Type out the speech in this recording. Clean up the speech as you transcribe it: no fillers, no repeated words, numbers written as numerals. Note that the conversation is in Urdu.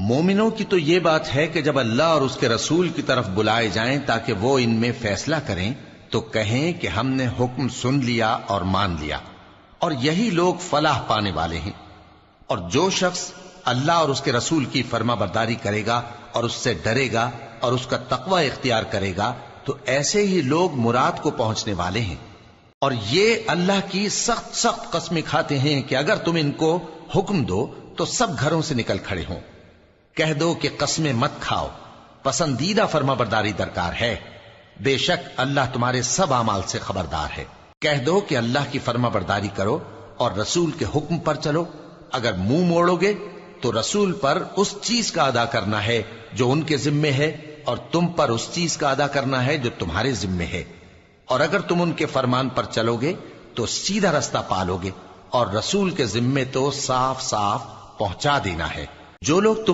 مومنوں کی تو یہ بات ہے کہ جب اللہ اور اس کے رسول کی طرف بلائے جائیں تاکہ وہ ان میں فیصلہ کریں تو کہیں کہ ہم نے حکم سن لیا اور مان لیا، اور یہی لوگ فلاح پانے والے ہیں۔ اور جو شخص اللہ اور اس کے رسول کی فرما برداری کرے گا اور اس سے ڈرے گا اور اس کا تقوی اختیار کرے گا تو ایسے ہی لوگ مراد کو پہنچنے والے ہیں۔ اور یہ اللہ کی سخت سخت قسمیں کھاتے ہیں کہ اگر تم ان کو حکم دو تو سب گھروں سے نکل کھڑے ہوں۔ کہہ دو کہ قسمیں مت کھاؤ، پسندیدہ فرما برداری درکار ہے، بے شک اللہ تمہارے سب اعمال سے خبردار ہے۔ کہہ دو کہ اللہ کی فرما برداری کرو اور رسول کے حکم پر چلو، اگر منہ موڑو گے تو رسول پر اس چیز کا ادا کرنا ہے جو ان کے ذمے ہے اور تم پر اس چیز کا ادا کرنا ہے جو تمہارے ذمے ہے، اور اگر تم ان کے فرمان پر چلو گے تو سیدھا رستہ پالو گے، اور رسول کے ذمے تو صاف صاف پہنچا دینا ہے۔ جو لوگ تم